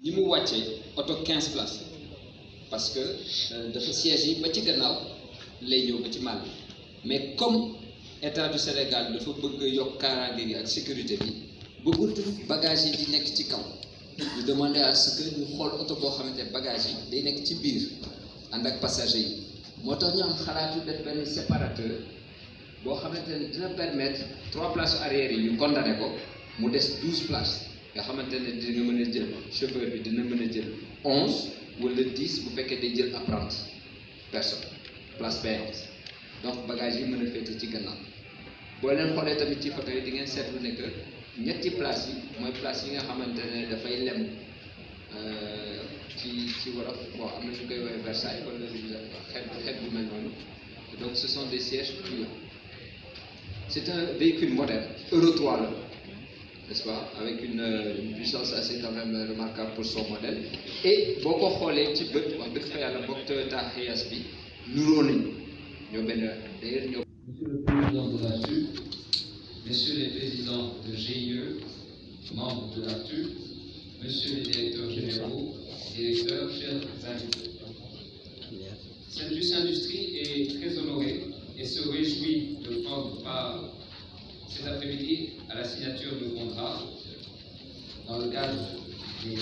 bi mu wàccee oto 15 places parce que dafa siège yi ba ci gannaaw lay ñëw ba ci mal bi mais comme état du Sénégal dafa bëgg yokk kaaraange gi ak sécurité bi bëggul bagage yi di nekk ci kaw ñu demander à ce que ñu xool oto boo xamante ne bagage yi day nekk ci biir ànd ak passager yi moo tax ñu am xalaatu def benn séparateur boo xamante ne dina permettre 3 places arrière yi ñu condamné ko mu des 12 places nga xamante ne dina mën a jël chauffeur bi dina mën a jël 11 wala 10 bu fekkee day jël apprenti personne place payante donc bagage yi mën a féete ci gannaaw boo leen xoolee tamit ci photo yi di ngeen seetlu ne que ñetti place yi mooy place yi nga xamante ne dafay lem ci wolof bon am na ñu koy woowee Versailles wala xeet bu mel noonu donc ce sont des sièges pliants. C'est un véhicule moderne Euro 3 là, n'est-ce pas, avec une puissance assez quand même remarquable pour son modèle et boo ko xoolee ci bët wax dëgg fa yàlla bokk Toyota Hiace bi nuroo nañu ñoo benn d'ailleurs ñoo. Monsieur le Président de la TUC, Messieurs les présidents de GIE, membres de la TUC, Messieurs les directeurs généraux, directeurs, chers invités. Saint-Just Industrie est très honoré et se réjouit de prendre part cet après-midi à la signature de contrat dans le cadre des...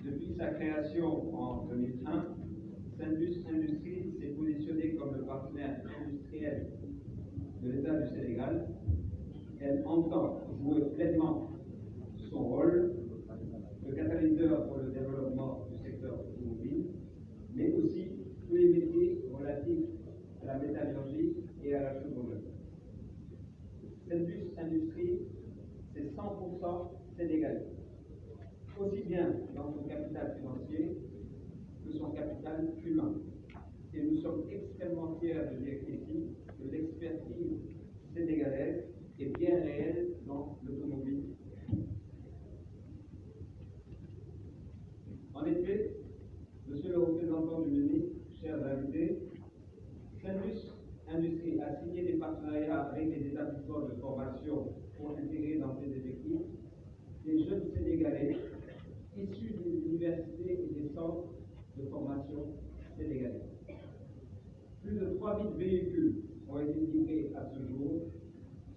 Depuis sa création en 2001, Saint-Just Industrie s'est positionné comme le partenaire industriel de l'État du Sénégal. Elle entend jouer pleinement son rôle de catalyseur pour le développement du secteur automobile, mais aussi tous les métiers relatifs à la métallurgie et à la chevaucherie. Saint-Just Industrie, c'est 100% sénégalais, aussi bien dans son capital financier que son capital humain. Et nous sommes extrêmement fiers de dire ici que l'expertise sénégalaise est bien réelle dans l'automobile. En effet, Monsieur le représentant du ministre, chers invités, Saint-Just Industrie a signé des partenariats avec des établissements de formation pour intégrer dans ses effectifs des jeunes Sénégalais issus des universités et des centres de formation sénégalais. Plus de 3000 véhicules ont été livrés à ce jour,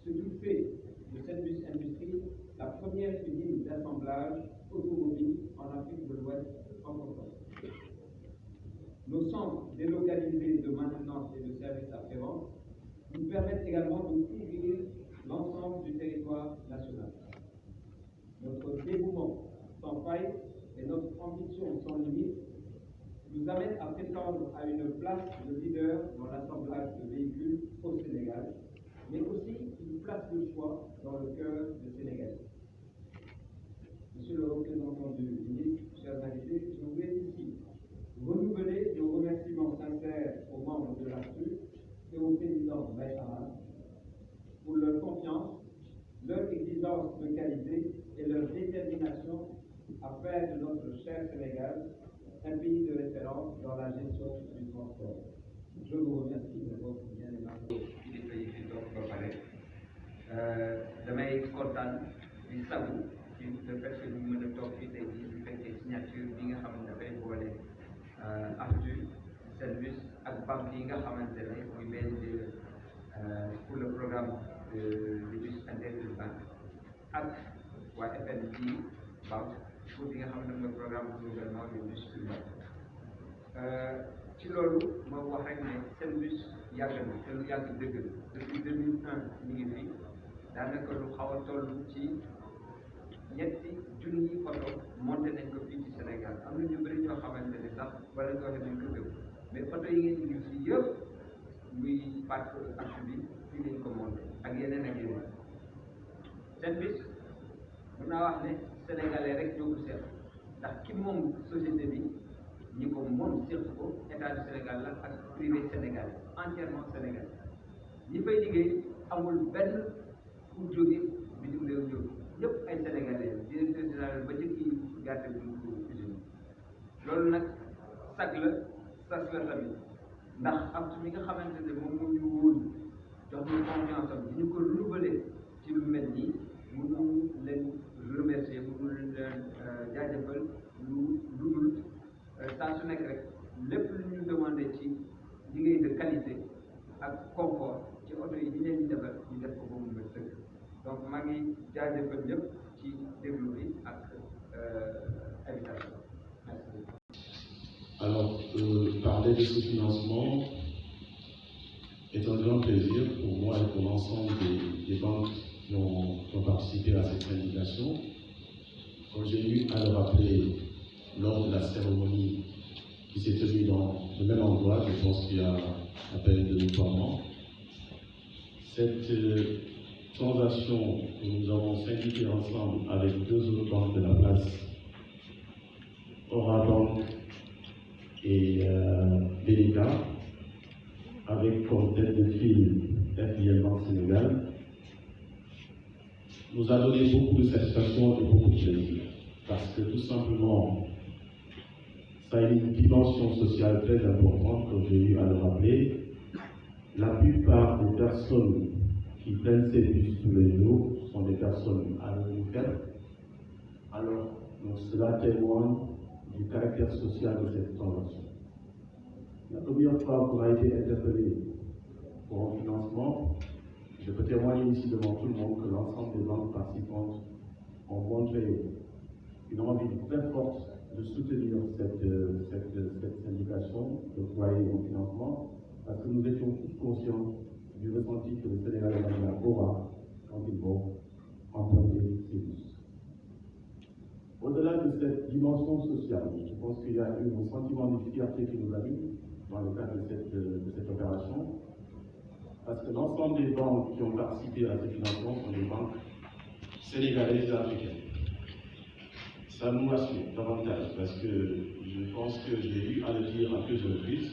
ce qui fait de Saint-Just Industrie la première usine d'assemblage automobile en Afrique de l'Ouest francophone. Nos centres délocalisés de maintenance et de services après-vente nous permettent également de couvrir l'ensemble du territoire national. Notre dévouement sans faille et notre ambition sans limite nous amènent à prétendre à une place de leader dans l'assemblage de véhicules au Sénégal, mais aussi une place de choix dans le cœur des Sénégalais. Monsieur le représentant du ministre, chers invités, je voudrais ici renouveler nos remerciements sincères aux membres de l'ARTU et au président Baïchaman pour leur confiance, leur exigence de qualité et leur détermination à faire de notre cher Sénégal un pays de référence dans la gestion du transport. Je vous remercie de votre bien-aimable. damay kontaan di sagu ci le fait que ñu mën a toog fii tey jii bu fekkee signature bi nga xam ne dafay boole ARTU Saint-Just ak banque yi nga xamante ne muy BNDE pour le programme de bus interurbain ak waa FNB banque pour li nga xam ne mooy programme de renouvellement des bus urbains ci loolu ma wax rek ne Saint-Just yàgg na te lu yàgg dëgg la depuis 2001 ñu ngi fi daanaka lu xaw a toll ci ñetti junni oto monté nañ ko fii ci Sénégal am na ñu bëri ñoo xamante ne sax wala ñoo xam ne ñu ko gëm mais oto yi ngeen indi fii yëpp muy parc ARTU bi fii lañ ko monté ak yeneen ak yeneen Saint-Just mën naa wax ne sénégalais rek ñoo ko seet ndax ki moom société bi ñi ko moom seet ko état du Sénégal la ak privé sénégalais entièrement sénégalais ñi fay liggéey amul benn ku jóge bitim réew jóg ñëpp ay sénégalais directeur général ba jëkki gàtte bu usine loolu nag sag la sas la tamit ndax ARTU mi nga xamante ne moom moo ñu wóolu jox ñu confiance am di ñu ko renouveler ci lu mel nii mënu leen remercier mënu leen jaajëfal lu dul saa su nekk rek lépp lu ñu demandé ci liggéey de qualité ak confort ci oto yi ñu leen di defar ñu def ko ba mu mën sëkk donc maa ngi jaajëfal ñëpp ci déglu bi ak invitation. Merci. Alors, parler de ce financement est un grand plaisir pour moi et pour l'ensemble des banques qui ont participé à cette syndication. Comme j'ai eu à le rappeler lors de la cérémonie qui s'est tenue dans le même endroit, je pense qu'il y a à peine 2 ou 3 mois, cette transaction que nous avons syndiquée ensemble avec 2 autres banques de la place, Orabank et BDK, avec comme tête de file FIL Banque Sénégal, nous a donné beaucoup de satisfaction et beaucoup de plaisir. Parce que tout simplement, ça a une dimension sociale très importante, comme j'ai eu à le rappeler. La plupart des personnes qui prennent ces bus tous les jours sont des personnes à revenu faible. Alors, donc cela témoigne du caractère social de cette transaction. La première fois qu'on a été interpellé pour un financement, je peux témoigner ici devant tout le monde que l'ensemble des banques participantes ont montré une envie très forte de soutenir cette syndication, de foyer au financement, parce que nous étions tous conscients du ressenti que le Sénégal aura quand ils vont emprunter ces bus. Au-delà de cette dimension sociale, je pense qu'il y a eu un sentiment de fierté qui nous anime dans le cadre de cette opération, parce que l'ensemble des banques qui ont participé à ce financement sont des banques sénégalaises et africaines. Ça nous rassure davantage, parce que je pense que j'ai eu à le dire à plusieurs reprises,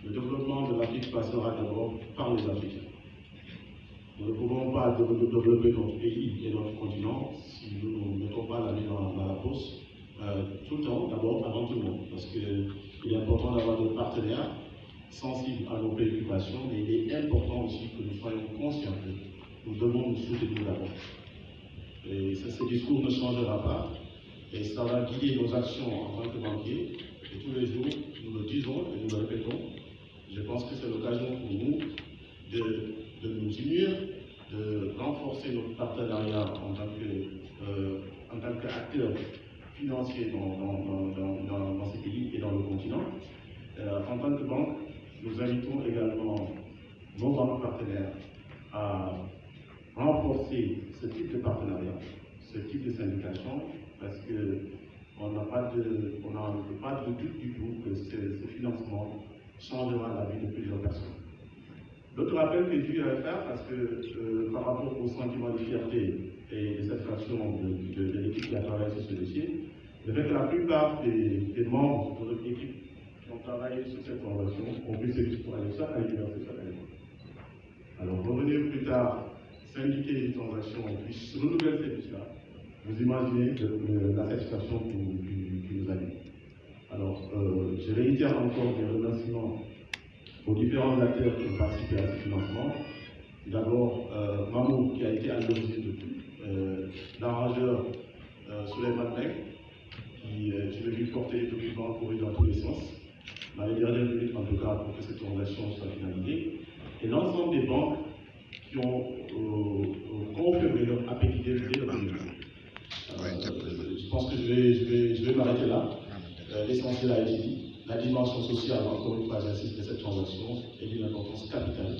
le développement de l'Afrique passera d'abord par les Africains. Nous ne pouvons pas développer notre pays et notre continent si nous ne mettons pas la main dans la poche tout le temps, d'abord avant tout le monde, parce qu'il est important d'avoir des partenaires sensibles à nos préoccupations, mais il est important aussi que nous soyons conscients que nous devons nous soutenir d'abord. Et ce discours ne changera pas, et ça va guider nos actions en tant que banquiers, et tous les jours, nous le disons et nous le répétons. Je pense que c'est l'occasion pour nous de nous unir, de renforcer notre partenariat en tant qu'acteur financier dans ces pays et dans le continent. En tant que banque, nous invitons également nos banques partenaires à renforcer ce type de partenariat, ce type de syndication, parce qu'on n'a pas de doute du tout que ce financement changera la vie de plusieurs personnes. L'autre appel que j'ai eu à faire, parce que par rapport au sentiment de fierté et de satisfaction de l'équipe qui a travaillé sur ce dossier, le fait que la plupart des membres de notre équipe qui ont travaillé sur cette transaction ont pris ces bus pour aller soit à l'université, soit à l'école. Alors revenir plus tard, syndiquer une transaction, puis se renouveler ces bus-là, vous imaginez la satisfaction qui nous anime. Alors, je réitère encore mes remerciements aux différents acteurs qui ont participé à ce financement. D'abord, Mamou, qui a été à l'origine de tout, l'arrangeur Souleymane Mek, qui, je l'ai vu porter les documents courir dans tous les sens, dans les dernières minutes en tout cas, pour que cette transaction soit finalisée, et l'ensemble des banques qui ont confirmé leur appétit dès le début. Je pense que je vais m'arrêter là. L'essentiel a été dit. La dimension sociale, encore une fois, j'insiste, de cette transaction est d'une importance capitale.